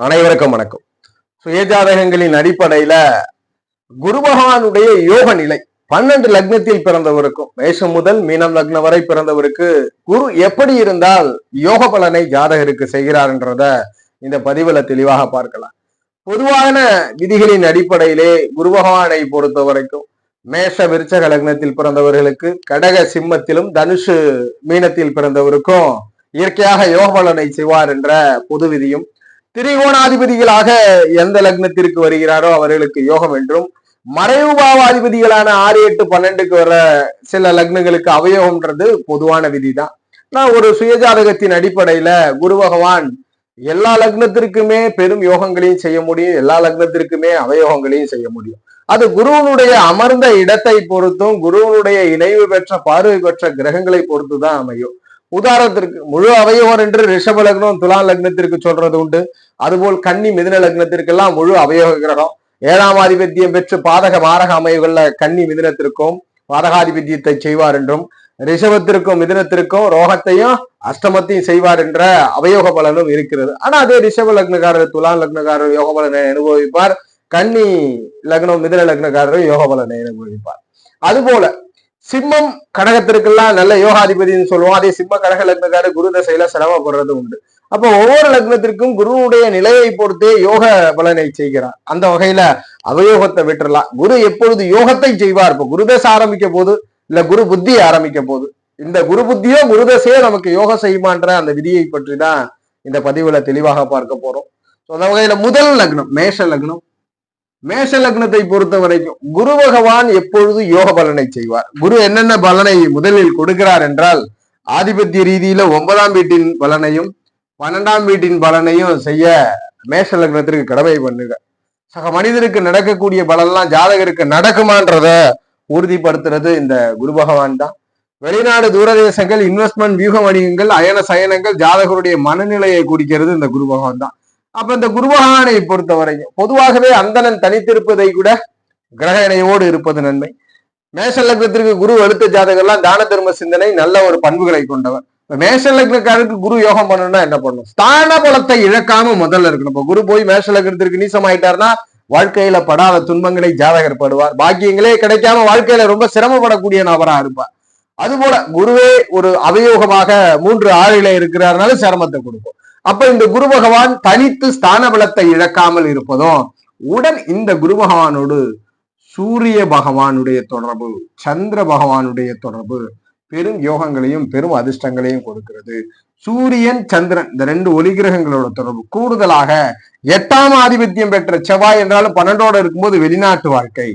அனைவருக்கும் வணக்கம். சுயஜாதகங்களின் அடிப்படையில குரு பகவானுடைய யோக நிலை 12 லக்னத்தில் பிறந்தவருக்கும் மேஷம் முதல் மீனம் லக்னம் வரை பிறந்தவருக்கு குரு எப்படி இருந்தால் யோக பலனை ஜாதகருக்கு செய்கிறார்ன்றத இந்த பதிவுல தெளிவாக பார்க்கலாம். பொதுவான விதிகளின் அடிப்படையிலே குரு பகவானை பொறுத்த வரைக்கும் மேஷ விருச்சக லக்னத்தில் பிறந்தவர்களுக்கு கடக சிம்மத்திலும் தனுஷு மீனத்தில் பிறந்தவருக்கும் இயற்கையாக யோக பலனை செய்வார் என்ற பொது விதியும், திரிகோணாதிபதிகளாக எந்த லக்னத்திற்கு வருகிறாரோ அவர்களுக்கு யோகம் என்றும், மறைவு பாவாதிபதிகளான 6, 8, 12க்கு வர சில லக்னங்களுக்கு அவயோகம்ன்றது பொதுவான விதிதான். நான் ஒரு சுயஜாதகத்தின் அடிப்படையில குரு பகவான் எல்லா லக்னத்திற்குமே பெரும் யோகங்களையும் செய்ய முடியும், எல்லா லக்னத்திற்குமே அவயோகங்களையும் செய்ய முடியும். அது குருவனுடைய அமர்ந்த இடத்தை பொறுத்தும் குருவனுடைய இணைவு பெற்ற பார்வை பெற்ற கிரகங்களை பொறுத்துதான் அமையும். உதாரணத்திற்கு முழு அவயோகம் என்று ரிஷப லக்னம் துலாம் லக்னத்திற்கு சொல்றது உண்டு. அதுபோல் கன்னி மிதுன லக்னத்திற்கெல்லாம் முழு அவயோக கிரகம் 7ஆம் ஆதிபத்தியம் பெற்று பாதக மாரக அமைவுகள்ல கன்னி மிதுனத்திற்கும் பாதகாதிபத்தியத்தை செய்வார் என்றும், ரிஷபத்திற்கும் மிதுனத்திற்கும் ரோகத்தையும் அஷ்டமத்தையும் செய்வார் என்ற அவயோக பலனும் இருக்கிறது. ஆனா அதே ரிஷப லக்னக்காரர் துலாம் லக்னக்காரர் யோக பலனை அனுபவிப்பார், கன்னி லக்னம் மிதுன லக்னக்காரர் யோக பலனை அனுபவிப்பார். அதுபோல சிம்மம் கடகத்திற்கெல்லாம் நல்ல யோகாதிபதினு சொல்லுவோம். அதே சிம்ம கடக லக்னக்காரர் குரு தசையில சிரமப்படுறது உண்டு. அப்ப ஒவ்வொரு லக்னத்திற்கும் குருவுடைய நிலையை பொறுத்தே யோக பலனை செய்கிறார். அந்த வகையில அவயோகத்தை விட்டுறலாம். குரு எப்பொழுது யோகத்தை செய்வார்? இப்ப குருதசை ஆரம்பிக்க போது இல்ல குரு புத்தி ஆரம்பிக்க போது, இந்த குரு புத்தியோ குருதசையோ நமக்கு யோகம் செய்யுமான்ற அந்த விதியை பற்றி தான் இந்த பதிவுல தெளிவாக பார்க்க போறோம். அந்த வகையில முதல் லக்னம் மேஷ லக்னம். மேஷ லக்னத்தை பொறுத்த வரைக்கும் குரு பகவான் எப்பொழுது யோக பலனை செய்வார்? குரு என்னென்ன பலனை முதலில் கொடுக்கிறார் என்றால், ஆதிபத்திய ரீதியில 9ஆம் வீட்டின் பலனையும் 12ஆம் வீட்டின் பலனையும் செய்ய மேஷ லக்னத்திற்கு கடமை பண்ணுங்க. சக மனிதருக்கு நடக்கக்கூடிய பலன்லாம் ஜாதகருக்கு நடக்குமான்றத உறுதிப்படுத்துறது இந்த குரு பகவான் தான். வெளிநாடு தூரதேசங்கள் இன்வெஸ்ட்மெண்ட் வியூக வணிகங்கள் அயன சயனங்கள் ஜாதகருடைய மனநிலையை குறிக்கிறது இந்த குரு பகவான் தான். அப்ப இந்த குரு பகவானை பொறுத்த வரைக்கும் பொதுவாகவே அந்தணன் தனித்திருப்பதை கூட கிரக இணையோடு இருப்பது நன்மை. மேஷ லக்னத்திற்கு குரு எடுத்த ஜாதகம்லாம் தான தர்ம சிந்தனை நல்ல ஒரு பண்புகளை கொண்டவர். மேஷ லக்னக்காரருக்கு குரு யோகம் பண்ணணும்னா என்ன பண்ணணும்? ஸ்தான பலத்தை இழக்காம முதல்ல இருக்கணும். இப்ப குரு போய் மேஷ லக்னத்திற்கு நீசமாயிட்டார்னா வாழ்க்கையில படாத துன்பங்களை ஜாதகர் படுவார். பாக்கியங்களே கிடைக்காம வாழ்க்கையில ரொம்ப சிரமப்படக்கூடிய நபரா இருப்பார். அதுபோல குருவே ஒரு அவயோகமாக 3, 6 இருக்கிறாருனால சிரமத்தை கொடுக்கும். அப்ப இந்த குரு பகவான் தனித்து ஸ்தான பலத்தை இழக்காமல் இருப்பதும், உடன் இந்த குரு பகவானோடு சூரிய பகவானுடைய தொடர்பு, சந்திர பகவானுடைய தொடர்பு பெரும் யோகங்களையும் பெரும் அதிர்ஷ்டங்களையும் கொடுக்கிறது. சூரியன் சந்திரன் இந்த 2 ஒளி கிரகங்களோட தொடர்பு, கூடுதலாக 8ஆம் ஆதிபத்தியம் பெற்ற செவ்வாய் என்றாலும் 12ஓட இருக்கும்போது வெளிநாட்டு வாழ்க்கை.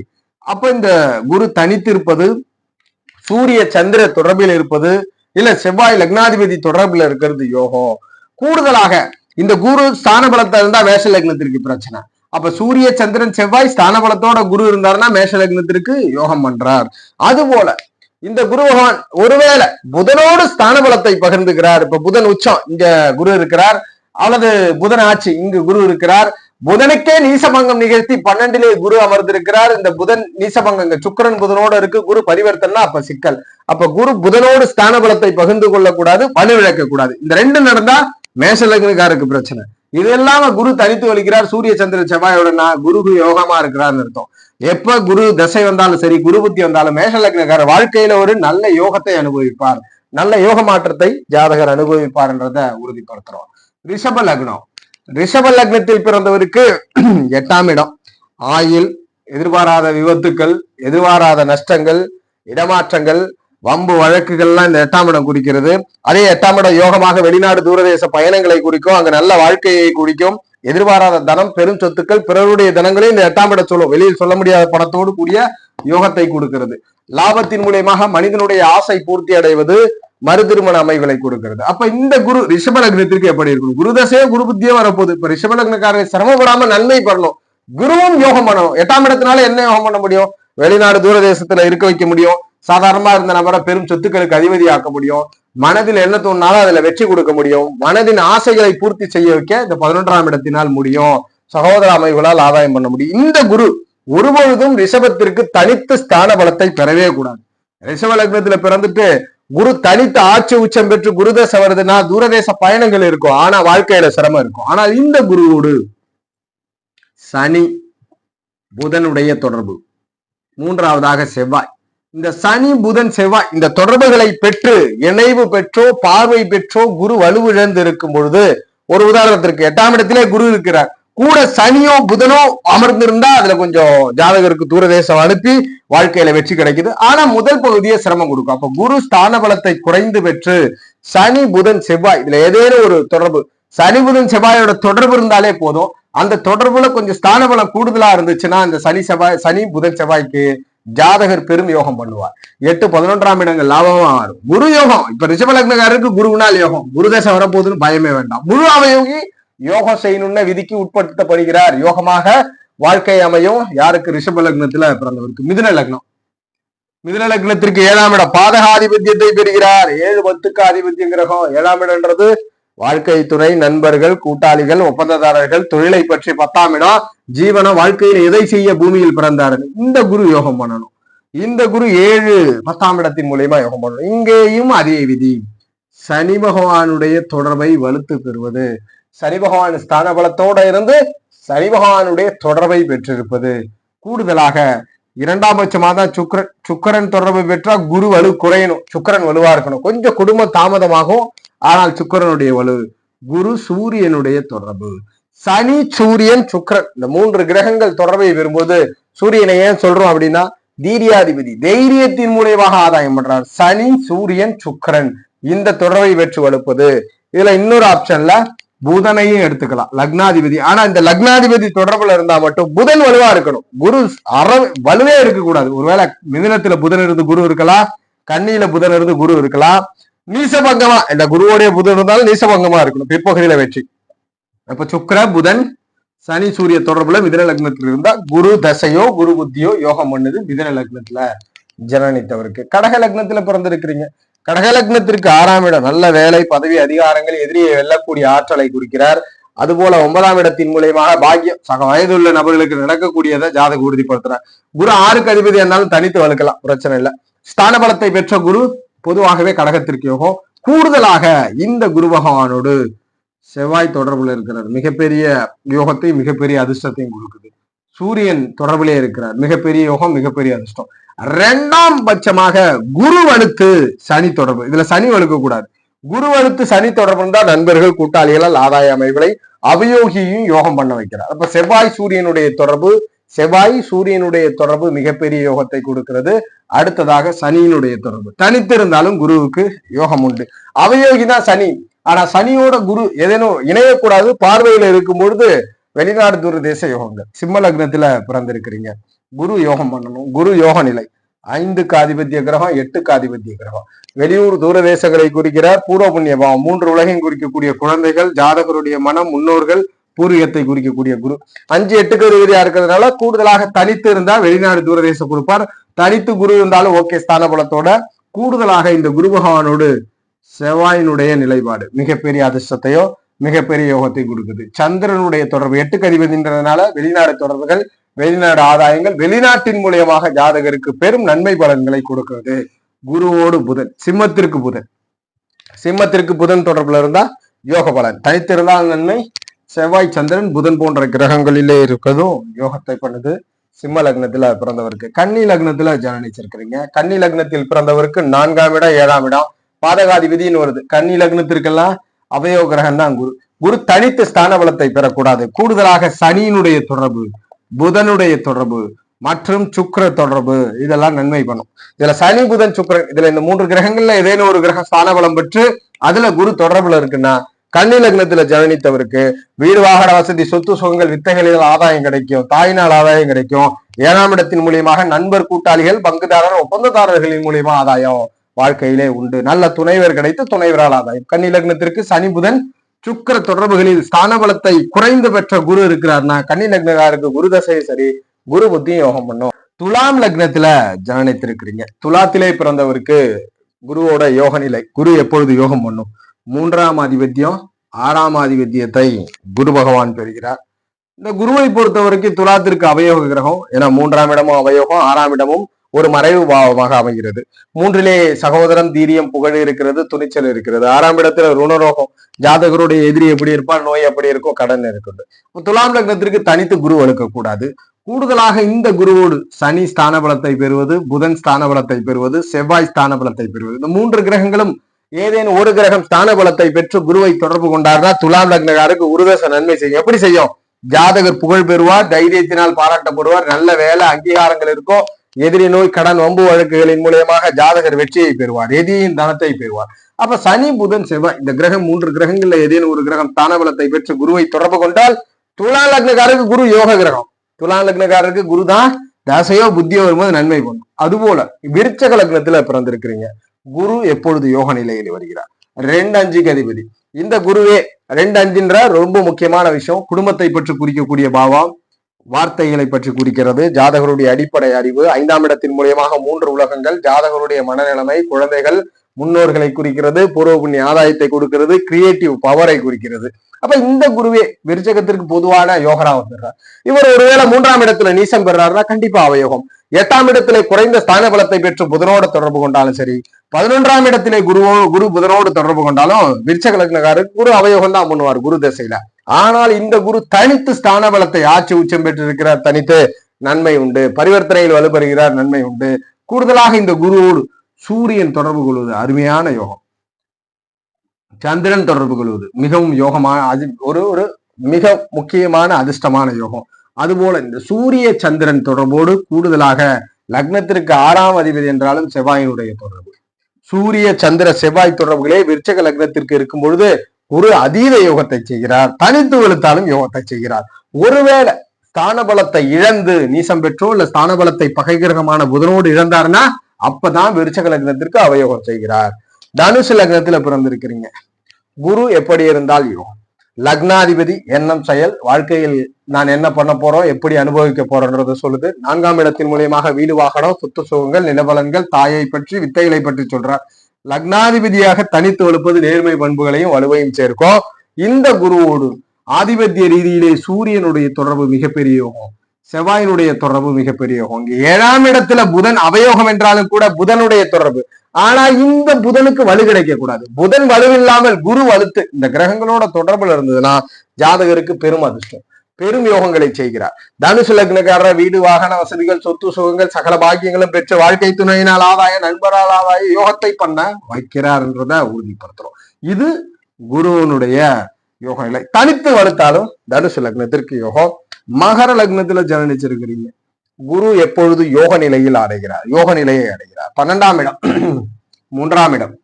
அப்ப இந்த குரு தனித்து இருப்பது, சூரிய சந்திர தொடர்பில் இருப்பது, இல்ல செவ்வாய் லக்னாதிபதி தொடர்பில் இருக்கிறது யோகம். கூடுதலாக இந்த குரு ஸ்தான பலத்தை இருந்தா மேஷ லக்னத்திற்கு பிரச்சனை. அப்ப சூரிய சந்திரன் செவ்வாய் ஸ்தான பலத்தோட குரு இருந்தாருன்னா மேஷ லக்னத்திற்கு யோகம் பண்றார். அதுபோல இந்த குரு பகவான் ஒருவேளை புதனோடு ஸ்தான பலத்தை பகிர்ந்துக்கிறார். இப்ப புதன் உச்சம் இங்க குரு இருக்கிறார், அல்லது புதன் ஆட்சி இங்கு குரு இருக்கிறார். புதனுக்கே நீசபங்கம் நிகழ்த்தி 12லே குரு அமர்ந்திருக்கிறார். இந்த புதன் நீசபங்க சுக்கிரன் புதனோட இருக்கு, குரு பரிவர்த்தனா அப்ப சிக்கல். அப்ப குரு புதனோடு ஸ்தான பலத்தை பகிர்ந்து கொள்ளக்கூடாது, வலுவிழக்க கூடாது. இந்த 2 நடந்தா மேஷ லக்னக்காருக்கு பிரச்சனை. இது இல்லாம குரு தனித்து வலிக்கிறார், சூரிய சந்திர செவ்வாயோட குரு யோகமா இருக்கிறார்னு அர்த்தம். எப்ப குரு தசை வந்தாலும் சரி, குரு புத்தி வந்தாலும் மேஷ லக்னக்காரர் வாழ்க்கையில ஒரு நல்ல யோகத்தை அனுபவிப்பார், நல்ல யோக மாற்றத்தை ஜாதகர் அனுபவிப்பார் என்றத உறுதிப்படுத்துறோம். ரிஷப லக்னம். ரிஷப லக்னத்தில் பிறந்தவருக்கு 8ஆம் இடம், ஆயில், எதிர்பாராத விபத்துக்கள், எதிர்பாராத நஷ்டங்கள், இடமாற்றங்கள், வம்பு வழக்குகள்லாம் இந்த 8ஆம் இடம் குறிக்கிறது. அதே 8ஆம் இடம் யோகமாக வெளிநாடு தூரதேச பயணங்களை குறிக்கும், அங்க நல்ல வாழ்க்கையை குறிக்கும். எதிர்பாராத தனம், பெரும் சொத்துக்கள், பிறருடைய தனங்களையும் இந்த 8ஆம் இடம் சொல்லும். வெளியில் சொல்ல முடியாத பணத்தோடு கூடிய யோகத்தை கொடுக்கிறது. லாபத்தின் மூலியமாக மனிதனுடைய ஆசை பூர்த்தி அடைவது, மறு திருமண அமைவுகளை கொடுக்கிறது. அப்ப இந்த குரு ரிஷப லக்னத்திற்கு எப்படி இருக்கணும்? குரு தசையோ குரு புத்தியோ வரப்போகுது. இப்ப ரிஷப லக்னக்காரரை சிரமப்படாம நன்மை பண்ணணும், குருவும் யோகம் பண்ணணும். 8ஆம் இடத்தினால என்ன யோகம் பண்ண முடியும்? வெளிநாடு தூரதேசத்துல இருக்க வைக்க முடியும், சாதாரணமா இருந்த நபரை பெரும் சொத்துக்களுக்கு அதிபதியாக்க முடியும், மனதில் என்ன தோணுனாலும் அதுல வெற்றி கொடுக்க முடியும், மனதின் ஆசைகளை பூர்த்தி செய்ய வைக்க இந்த 11ஆம் இடத்தினால் முடியும், சகோதர அமைவுகளால் ஆதாயம் பண்ண முடியும். இந்த குரு ஒருபொழுதும் ரிஷபத்திற்கு தனித்த ஸ்தான பலத்தை பெறவே கூடாது. ரிஷப லக்னத்துல பிறந்துட்டு குரு தனித்து ஆட்சி உச்சம் பெற்று குருதசை வருதுன்னா தூரதேச பயணங்கள் இருக்கும், ஆனா வாழ்க்கையில சிரமம் இருக்கும். ஆனால் இந்த குருவோடு சனி புதனுடைய தொடர்பு, மூன்றாவதாக செவ்வாய். இந்த சனி புதன் செவ்வாய் இந்த தொடர்புகளை பெற்று இணைவு பெற்றோ பார்வை பெற்றோ குரு வலுவிழந்து இருக்கும் பொழுது, ஒரு உதாரணத்திற்கு 8ஆம் இடத்திலே குரு இருக்கிறார், கூட சனியோ புதனோ அமர்ந்திருந்தா அதுல கொஞ்சம் ஜாதகருக்கு தூரதேசம் அனுப்பி வாழ்க்கையில வெற்றி கிடைக்குது. ஆனா முதல் பகுதியை சிரமம் கொடுக்கும். அப்ப குரு ஸ்தான பலத்தை குறைந்து பெற்று சனி புதன் செவ்வாய் இதுல ஏதேனும் ஒரு தொடர்பு, சனி புதன் செவ்வாயோட தொடர்பு இருந்தாலே போதும். அந்த தொடர்புல கொஞ்சம் ஸ்தான பலம் கூடுதலா இருந்துச்சுன்னா இந்த சனி புதன் செவ்வாய்க்கு ஜாதகர் பெரும் யோகம் பண்ணுவார். 8, 11ஆம் இடங்கள் லாபமா மாறும். குரு யோகம் இப்ப ரிஷப லக்னக்காரருக்கு குருவினால் யோகம், குரு தசை வரப்போகுதுன்னு பயமே வேண்டாம். முழு அவயோகி யோகம் செய்யணும்னு விதிக்கு உட்படுத்தப்படுகிறார். யோகமாக வாழ்க்கை அமையும். யாருக்கு? ரிஷப லக்னத்துல பிறந்தவருக்கு. மிதுன லக்னம், மிதுன லக்னத்திற்கு 7ஆம் இடம் பாதகாதிபத்தியத்தை பெறுகிறார். 7, 10க்கு ஆதிபத்தியம் கிரகம். 7ஆம் இடம்ன்றது வாழ்க்கை துணை, நண்பர்கள், கூட்டாளிகள், ஒப்பந்ததாரர்கள், தொழிலை பற்றி. 10ஆம் இடம் ஜீவன வாழ்க்கையில் எதை செய்ய பூமியில் பிறந்தார்கள். இந்த குரு யோகம் பண்ணணும். இந்த குரு 7, 10ஆம் இடத்தின் மூலியமா யோகம் பண்ணணும். இங்கேயும் அதே விதி. சனி பகவானுடைய தொடர்பை வலுத்து பெறுவது, சனி பகவான் ஸ்தான பலத்தோட இருந்து சனி பகவானுடைய தொடர்பை பெற்றிருப்பது. கூடுதலாக 2ஆம் பட்சமாக தான் சுக்கரன் தொடர்பை பெற்றா குரு வலு குறையணும், சுக்கரன் வலுவா இருக்கணும். கொஞ்சம் குடும்பம் தாமதமாகும், ஆனால் சுக்கரனுடைய வலு. குரு சூரியனுடைய தொடர்பு, சனி சூரியன் சுக்கரன் இந்த 3 கிரகங்கள் தொடர்பை பெறும்போது, சூரியனை ஏன் சொல்றோம் அப்படின்னா தீரியாதிபதி, தைரியத்தின் மூலியமாக ஆதாயம் பண்றார். சனி சூரியன் சுக்கரன் இந்த தொடர்பை பெற்று வலுப்பது. இதுல இன்னொரு ஆப்ஷன்ல புதனையும் எடுத்துக்கலாம், லக்னாதிபதி. ஆனா இந்த லக்னாதிபதி தொடர்புல இருந்தா மட்டும் புதன் வலுவா இருக்கணும். குரு வலுவே இருக்கக்கூடாது. ஒருவேளை மிதுனத்துல புதன் இருந்து குரு இருக்கலாம், கன்னியில புதன் இருந்து குரு இருக்கலாம். நீசபங்கமா இந்த குருவோடைய புதன் இருந்தாலும் நீசபங்கமா இருக்கணும், பிற்பகுதியில வெற்றி. அப்ப சுக்கிர புதன் சனி சூரிய தொடர்புல மிதுன லக்னத்துல இருந்தா குரு தசையோ குரு புத்தியோ யோகம் பண்ணுது மிதுன லக்னத்துல ஜனனித்தவருக்கு. கடக லக்னத்துல பிறந்திருக்கிறீங்க, கடக லக்னத்திற்கு 6ஆம் இடம் நல்ல வேலை, பதவி, அதிகாரங்கள், எதிரியை வெல்லக்கூடிய ஆற்றலை குறிக்கிறார். அதுபோல 9ஆம் இடத்தின் மூலியமாக பாக்கியம், சக வயதுள்ள நபர்களுக்கு நடக்கக்கூடியதை ஜாதக உறுதிப்படுத்துறார். குரு 6க்கு அதிபதியா இருந்தாலும் தனித்து வலுக்கலாம், பிரச்சனை இல்லை. ஸ்தான பலத்தை பெற்ற குரு பொதுவாகவே கடகத்திற்கு யோகம். கூடுதலாக இந்த குரு பகவானோடு செவ்வாய் தொடர்புல இருக்கிறார், மிகப்பெரிய யோகத்தை மிகப்பெரிய அதிர்ஷ்டத்தையும் கொடுக்குது. சூரியன் தொடர்பிலே இருக்கிறார், மிகப்பெரிய யோகம் மிகப்பெரிய அதிர்ஷ்டம். 2ஆம் பட்சமாக குரு வலுத்து சனி தொடர்பு, இதுல சனி வலுக்க கூடாது. குரு வலுத்து சனி தொடர்பு தான் நண்பர்கள், கூட்டாளிகளால் ஆதாய அமைவுகளை அவயோகியும் யோகம் பண்ண வைக்கிறார். அப்ப செவ்வாய் சூரியனுடைய தொடர்பு மிகப்பெரிய யோகத்தை கொடுக்கிறது. அடுத்ததாக சனியினுடைய தொடர்பு, தனித்திருந்தாலும் குருவுக்கு யோகம் உண்டு. அவயோகிதான் சனி, ஆனா சனியோட குரு ஏதேனும் இணையக்கூடாது. பார்வையில இருக்கும் பொழுது வெளிநாடு தூரதேச யோகங்கள். சிம்ம லக்னத்துல பிறந்திருக்கிறீங்க, குரு யோகம் பண்ணணும். குரு யோக நிலை 5க்கு ஆதிபத்திய கிரகம், 8க்கு ஆதிபத்திய கிரகம். வெளியூர் தூரதேசங்களை குறிக்கிறார். பூர்வ புண்ணிய பாவம் 3 உலகையும் குறிக்கக்கூடிய குழந்தைகள், ஜாதகருடைய மனம், முன்னோர்கள், பூர்வீகத்தை குறிக்கக்கூடிய குரு. 5, 8க்கு அதிபதியா இருக்கிறதுனால கூடுதலாக தனித்து இருந்தா வெளிநாடு தூரதேசம் கொடுப்பார். தனித்து குரு இருந்தாலும் ஓகே ஸ்தான பலத்தோட. கூடுதலாக இந்த குரு பகவானோடு செவ்வாயினுடைய நிலைப்பாடு மிகப்பெரிய அதிர்ஷ்டத்தையோ மிகப்பெரிய யோகத்தை கொடுக்குது. சந்திரனுடைய தொடர்பு 8க்கு அதிபதின்றதுனால வெளிநாடு தொடர்புகள், வெளிநாடு ஆதாயங்கள், வெளிநாட்டின் மூலியமாக ஜாதகருக்கு பெரும் நன்மை பலன்களை கொடுக்கிறது. குருவோடு புதன், சிம்மத்திற்கு புதன் தொடர்புல இருந்தா யோக பலன், தனித்திருந்தால் நன்மை. செவ்வாய் சந்திரன் புதன் போன்ற கிரகங்களிலே இருக்கிறதும் யோகத்தை பண்ணுது. சிம்ம லக்னத்துல பிறந்தவருக்கு. கன்னி லக்னத்துல ஜனனிச்சிருக்கிறீங்க, கன்னி லக்னத்தில் பிறந்தவருக்கு 4ஆம் இடம் 7ஆம் இடம் பாதகாதிபதினு வருது. கன்னி லக்னத்திற்கெல்லாம் அவயோ கிரகம் தான் குரு. குரு தனித்து ஸ்தான பலத்தை பெறக்கூடாது. கூடுதலாக சனியினுடைய தொடர்பு, புதனுடைய தொடர்பு மற்றும் சுக்கிர தொடர்பு இதெல்லாம் நன்மை பண்ணும். இதுல சனி புதன் சுக்கிரன், இதுல இந்த 3 கிரகங்கள்ல ஏதேனும் ஒரு கிரகம் ஸ்தான பலம் பெற்று அதுல குரு தொடர்புல இருக்குன்னா கன்னி லக்னத்துல ஜனனித்தவருக்கு வீடு, வாகன வசதி, சொத்து சுகங்கள், வித்தைகளில் ஆதாயம் கிடைக்கும், தாயினால் ஆதாயம் கிடைக்கும். 7ஆம் இடத்தின் மூலியமாக நண்பர், கூட்டாளிகள், பங்குதாரர், ஒப்பந்ததாரர்களின் மூலியமா ஆதாயம் வாழ்க்கையிலே உண்டு. நல்ல துணைவர் கிடைத்து துணைவரால் ஆதாயம். கன்னி லக்னத்திற்கு சனி புதன் சுக்கிர தொடர்புகளில் ஸ்தான பலத்தை குறைந்து பெற்ற குரு இருக்கிறார்னா கன்னி லக்னக்காருக்கு குரு தசையும் சரி, குரு புத்தியும் யோகம் பண்ணும். துலாம் லக்னத்துல ஜனனித்திருக்கிறீங்க, துலாத்திலே பிறந்தவருக்கு குருவோட யோக நிலை. குரு எப்பொழுது யோகம் பண்ணும்? 3ஆம் ஆதிபத்தியம் 6ஆம் ஆதிபத்தியத்தை குரு பகவான் பெறுகிறார். இந்த குருவை பொறுத்தவரைக்கும் துலாத்திற்கு அவயோக கிரகம். ஏன்னா 3ஆம் இடமும் அவயோகம், 6ஆம் இடமும் ஒரு மறைவு பாவமாக அமைகிறது. 3லே சகோதரம், தீரியம், புகழ் இருக்கிறது, துணிச்சல் இருக்கிறது. 6ஆம் இடத்துல ருணரோகம், ஜாதகருடைய எதிரி எப்படி இருப்பார், நோய் எப்படி இருக்கும், கடன் இருக்குது. துலாம் லக்னத்திற்கு தனித்து குரு வலுக்கக்கூடாது. கூடுதலாக இந்த குருவோடு சனி ஸ்தான பலத்தை பெறுவது, புதன் ஸ்தான பலத்தை பெறுவது, செவ்வாய் ஸ்தான பலத்தை பெறுவது, இந்த 3 கிரகங்களும் ஏதேனும் ஒரு கிரகம் ஸ்தான பலத்தை பெற்று குருவை தொடர்பு கொண்டார்னா துலாம் லக்னக்காருக்கு உருதச நன்மை செய்யும். எப்படி செய்யும்? ஜாதகர் புகழ் பெறுவார், தைரியத்தினால் பாராட்டப்படுவார், நல்ல வேலை அங்கீகாரங்கள் இருக்கும், எதிரி நோய் கடன் வம்பு வழக்குகளின் மூலியமாக ஜாதகர் வெற்றியை பெறுவார், எதிரியின் தனத்தை பெறுவார். அப்ப சனி புதன் செவ்வாய் இந்த கிரகம் 3 கிரகங்கள்ல ஏதேனும் ஒரு கிரகம் ஸ்தான பலத்தை பெற்று குருவை தொடர்பு கொண்டால் துலாம் லக்னக்காரருக்கு குரு யோக கிரகம். துலாம் லக்னக்காரருக்கு குரு தான் தசையோ புத்தியோ வரும்போது நன்மை பண்ணும். அதுபோல விருச்சக லக்னத்துல பிறந்திருக்கிறீங்க, குரு எப்பொழுது யோக நிலையில் வருகிறார்? 2-5க்கு அதிபதி. இந்த குருவே 2-5ன்ற ரொம்ப முக்கியமான விஷயம். குடும்பத்தை பற்றி குறிக்கக்கூடிய பாவம், வார்த்தைகளை பற்றி குறிக்கிறது, ஜாதகருடைய அடிப்படை அறிவு, 5ஆம் இடத்தின் மூலியமாக 3 உலகங்கள், ஜாதகருடைய மனநிலைமை, குழந்தைகள், முன்னோர்களை குறிக்கிறது, பூர்வ புண்ணிய ஆதாயத்தை கொடுக்கிறது, கிரியேட்டிவ் பவரை குறிக்கிறது. அப்ப இந்த குருவே விருச்சகத்திற்கு பொதுவான யோகரா வந்துடுறார். இவர் ஒருவேளை 3ஆம் இடத்துல நீசம் பெறாருன்னா கண்டிப்பா அவயோகம். 8ஆம் இடத்திலே குறைந்த ஸ்தான பலத்தை பெற்று புதனோடு தொடர்பு கொண்டாலும் சரி, 11ஆம் இடத்திலே குரு புதனோடு தொடர்பு கொண்டாலும் விருச்சக லக்னக்காரருக்கு குரு அவயோகம் தான் பண்ணுவார் குரு திசையில. ஆனால் இந்த குரு தனித்து ஸ்தான பலத்தை ஆட்சி உச்சம் பெற்றிருக்கிறார், தனித்து நன்மை உண்டு. பரிவர்த்தனையில் வலுப்பெறுகிறார், நன்மை உண்டு. கூடுதலாக இந்த குருவோடு சூரியன் தொடர்பு கொள்வது அருமையான யோகம். சந்திரன் தொடர்பு கொள்வது மிகவும் யோகமான ஒரு மிக முக்கியமான அதிர்ஷ்டமான யோகம். அதுபோல இந்த சூரிய சந்திரன் தொடர்போடு கூடுதலாக லக்னத்திற்கு 6ஆம் அதிபதி என்றாலும் செவ்வாயினுடைய தொடர்பு, சூரிய சந்திர செவ்வாய் தொடர்புகளே விருச்சக லக்னத்திற்கு இருக்கும் பொழுது ஒரு அதீத யோகத்தை செய்கிறார், தனித்து வெளுத்தாலும் யோகத்தை செய்கிறார். ஒருவேளை ஸ்தான பலத்தை இழந்து நீசம் பெற்றோ இல்ல ஸ்தான பலத்தை பகை கிரகமான புதனோடு இழந்தாருன்னா அப்பதான் விருச்சக லக்னத்திற்கு அவயோகம் செய்கிறார். தனுசு லக்னத்துல பிறந்திருக்கிறீங்க, குரு எப்படி இருந்தால் யோகம். லக்னாதிபதி எண்ணம் செயல், வாழ்க்கையில் நான் என்ன பண்ண போறோம், எப்படி அனுபவிக்க போறோம்ன்றத சொல்லுது. 4ஆம் இடத்தின் மூலியமாக வீடு, வாகனம், சொத்து சுகங்கள், நிலபலன்கள், தாயை பற்றி, வித்தைகளை பற்றி சொல்றார். லக்னாதிபதியாக தனித்து வலுப்பது நேர்மை பண்புகளையும் வலுவையும் சேர்க்கும். இந்த குருவோடு ஆதிபத்திய ரீதியிலே சூரியனுடைய தொடர்பு மிகப்பெரிய யோகம், செவ்வாயினுடைய தொடர்பு மிகப்பெரிய யோகம். 7ஆம் இடத்துல புதன் அவயோகம் என்றாலும் கூட புதனுடைய தொடர்பு. ஆனா இந்த புதனுக்கு வலு கிடைக்க கூடாது. புதன் வலுவில்லாமல் குரு வலுத்து இந்த கிரகங்களோட தொடர்புல இருந்ததுன்னா ஜாதகருக்கு பெரும் அதிர்ஷ்டம், பெரும் யோகங்களை செய்கிறார். தனுசு லக்னக்காரர் வீடு, வாகன வசதிகள், சொத்து சுகங்கள், சகல பாக்கியங்களும் பெற்ற வாழ்க்கை துணையினால் ஆதாய, நண்பரால் ஆதாய யோகத்தை பண்ண வைக்கிறார் என்றதை உறுதிப்படுத்துறோம். இது குருவனுடைய யோக நிலை. தனித்து வலுத்தாலும் தனுசு லக்னத்திற்கு யோகம். மகர லக்னத்துல ஜனனிச்சிருக்கிறீங்க, குரு எப்பொழுது யோக நிலையில் அடைகிறார், யோக நிலையை அடைகிறார். 12ஆம் இடம், 3ஆம் இடம்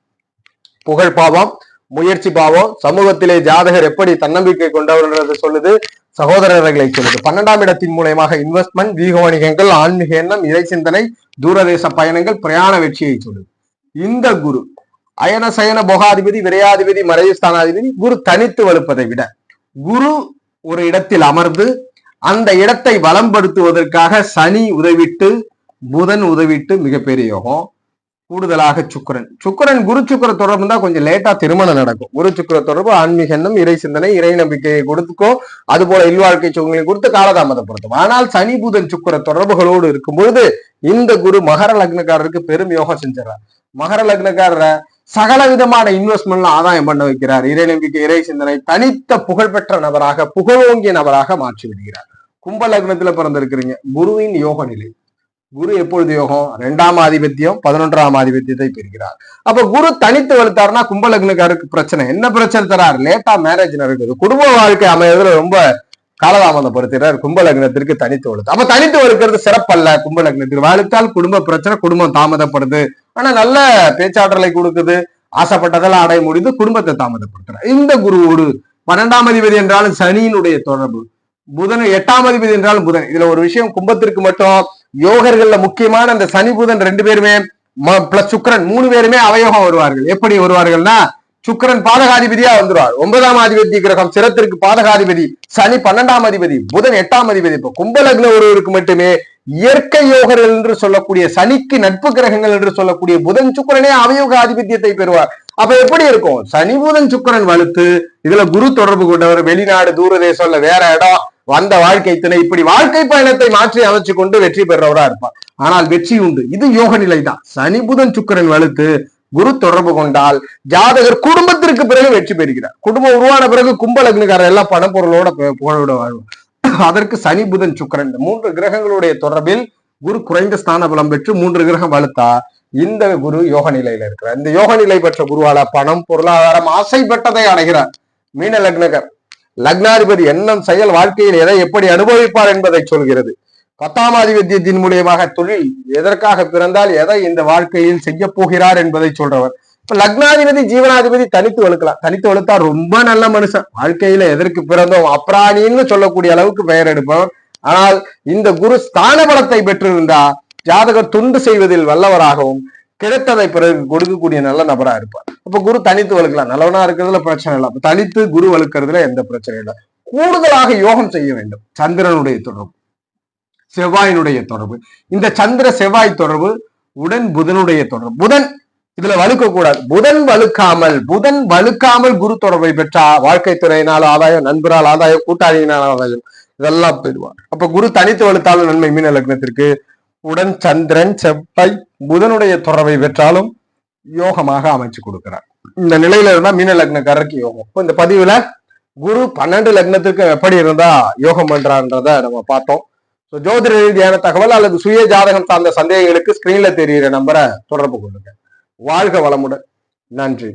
புகழ் பாவம், முயற்சி பாவம், சமூகத்திலே ஜாதகர் எப்படி தன்னம்பிக்கை கொண்டவர் சொல்லுது, சகோதரர்களை சொல்லுது. 12ஆம் இடத்தின் மூலமாக இன்வெஸ்ட்மெண்ட், வீக வணிகங்கள், ஆன்மீக எண்ணம், இறை சிந்தனை, தூரதேச பயணங்கள், பிரயாண வெற்றியை சொல்லுது. இந்த குரு அயன சயன போகாதிபதி, விரையாதிபதி, மறைவு ஸ்தானாதிபதி. குரு தனித்து வலுப்பதை விட குரு ஒரு இடத்தில் அமர்ந்து அந்த இடத்தை வளம்படுத்துவதற்காக சனி உதவிட்டு, புதன் உதவிட்டு மிகப்பெரிய யோகம். கூடுதலாக சுக்கிரன் குரு சுக்கிர தொடர்பு தான் கொஞ்சம் லேட்டா திருமணம் நடக்கும். குரு சுக்கிர தொடர்பு ஆன்மீக எண்ணம், இறை சிந்தனை, இறை நம்பிக்கையை கொடுத்துக்கோ, அது போல இல்வாழ்க்கை சுகங்களை கொடுத்து காலதாமதப்படுத்தும். ஆனால் சனி புதன் சுக்கிர தொடர்புகளோடு இருக்கும் பொழுது இந்த குரு மகர லக்னக்காரருக்கு பெரும் யோகம் செஞ்சார். மகர லக்னக்காரர சகல விதமான இன்வெஸ்ட்மெண்ட்ல ஆதாயம் பண்ண வைக்கிறார். இறை நம்பிக்கை, இறை சிந்தனை, தனித்த புகழ்பெற்ற நபராக, புகழோங்கிய நபராக மாற்றி விடுகிறார். கும்ப லக்னத்துல பிறந்திருக்கிறீங்க, குருவின் யோக நிலை. குரு எப்பொழுது யோகம்? 2ஆம் ஆதிபத்தியம், 11ஆம் ஆதிபத்தியத்தை பெறுகிறார். அப்ப குரு தனித்து வலுத்தாருன்னா கும்ப லக்னக்காருக்கு பிரச்சனை. என்ன பிரச்சனை தரார்? லேட்டா மேரேஜ் நடக்குது, குடும்ப வாழ்க்கை அமையறதுல ரொம்ப காலதாமதப்படுத்துறார். கும்ப லக்னத்திற்கு தனித்து வலுத்து. அப்ப தனித்து வலுக்கிறது சிறப்பல்ல. கும்ப லக்னத்திற்கு வலுத்தால் குடும்ப பிரச்சனை, குடும்பம் தாமதப்படுது. ஆனா நல்ல பேச்சாற்றலை கொடுக்குது, ஆசைப்பட்டதெல்லாம் அடைய முடிந்து குடும்பத்தை தாமதப்படுத்துறார். இந்த குருவோடு 12ஆம் அதிபதி என்றாலும் சனியினுடைய தொடர்பு, புதன் 8ஆம் அதிபதி என்றாலும் புதன். இதுல ஒரு விஷயம், கும்பத்திற்கு மட்டும் யோகர்கள்ல முக்கியமான அந்த சனி புதன் 2 பேருமே பிளஸ் சுக்கிரன் 3 பேருமே அவயோகம் வருவார்கள். எப்படி வருவார்கள்னா, சுக்கிரன் பாதகாதிபதியா வந்துருவார். 9ஆம் அதிபதி கிரகம் சிரத்திற்கு பாதகாதிபதி சனி, 12ஆம் அதிபதி புதன், 8ஆம் அதிபதி. இப்ப கும்ப லக்ன ஒருவருக்கு மட்டுமே இயற்கை யோகர்கள் என்று சொல்லக்கூடிய சனிக்கு நட்பு கிரகங்கள் என்று சொல்லக்கூடிய புதன் சுக்கிரனே அவயோக ஆதிபத்தியத்தை பெறுவார். அப்ப எப்படி இருக்கும்? சனி புதன் சுக்கிரன் வலுத்து இதுல குரு தொடர்பு கொண்டவர், வெளிநாடு, தூரதேசம் இல்ல வேற இடம், வந்த வாழ்க்கை துணை, இப்படி வாழ்க்கை பயணத்தை மாற்றி அமைச்சு கொண்டு வெற்றி பெறவரா இருப்பார். ஆனால் வெற்றி உண்டு. இது யோக நிலை தான். சனி புதன் சுக்கிரன் வலுத்து குரு தொடர்பு கொண்டால் ஜாதகர் குடும்பத்திற்கு பிறகு வெற்றி பெறுகிறார். குடும்பம் உருவான பிறகு கும்ப லக்னக்காரர் எல்லாம் பணப்பொருளோட புகழோட வாழ்வார். அதற்கு சனி புதன் சுக்கிரன் 3 கிரகங்களுடைய தொடர்பில் குரு குறைந்த ஸ்தான பலம் பெற்று 3 கிரகம் வலுத்தா இந்த குரு யோக நிலையில இருக்கிறார். இந்த யோக நிலை பெற்ற குருவால பணம், பொருளாதாரம், ஆசைப்பட்டதை அடைகிறார். மீன லக்னகர் லக்னாதிபதி எண்ணம், செயல், வாழ்க்கையில் எதை எப்படி அனுபவிப்பார் என்பதை சொல்கிறது. 10ஆம் ஆதிபத்தியத்தின் மூலியமாக தொழில், எதற்காக பிறந்தால் எதை இந்த வாழ்க்கையில் செய்ய போகிறார் என்பதை சொல்றவர். இப்ப லக்னாதிபதி ஜீவனாதிபதி தனித்து வலுக்கலாம். தனித்து வலுத்தா ரொம்ப நல்ல மனுஷன், வாழ்க்கையில எதற்கு பிறந்தோம் அப்ராணின்னு சொல்லக்கூடிய அளவுக்கு பெயர் எடுப்பவர். ஆனால் இந்த குரு ஸ்தான பலத்தை பெற்றிருந்தா ஜாதகர் துண்டு செய்வதில் வல்லவராகவும் கிடைத்ததை பிறகு கொடுக்கக்கூடிய நல்ல நபரா இருப்பார். அப்ப குரு தனித்து வலுக்கலாம், நல்லவனா இருக்கிறதுல பிரச்சனை இல்லை. அப்ப தனித்து குரு வலுக்கிறதுல எந்த பிரச்சனையும் இல்லை. கூடுதலாக யோகம் செய்ய வேண்டும். சந்திரனுடைய தொடர்பு, செவ்வாயினுடைய தொடர்பு, இந்த சந்திர செவ்வாய் தொடர்பு உடன் புதனுடைய தொடர்பு. புதன் இதுல வலுக்க கூடாது. புதன் வலுக்காமல் குரு தொடர்பை பெற்றா வாழ்க்கை துறையினால் ஆதாயம், நண்பரால் ஆதாயம், கூட்டாளியினால் ஆதாயம், இதெல்லாம் பெறுவார். அப்ப குரு தனித்து வலுத்தாலும் நன்மை. மீன லக்னத்திற்கு உடன் சந்திரன் செவ்வாய் புதனுடைய தொடர்பை பெற்றாலும் யோகமாக அமைச்சு கொடுக்கிறார். இந்த நிலையில இருந்தா மீன லக்னக்காரருக்கு யோகம். இப்போ இந்த பதிவுல குரு 12 லக்னத்துக்கு எப்படி இருந்தா யோகம் பண்றான்றத நம்ம பார்த்தோம். ஜோதிட ரீதியான தகவல் அல்லது சுய ஜாதகம் சார்ந்த சந்தேகங்களுக்கு ஸ்கிரீன்ல தெரிகிற நம்பரை தொடர்பு கொள்ளுங்க. வாழ்க வளமுடன். நன்றி.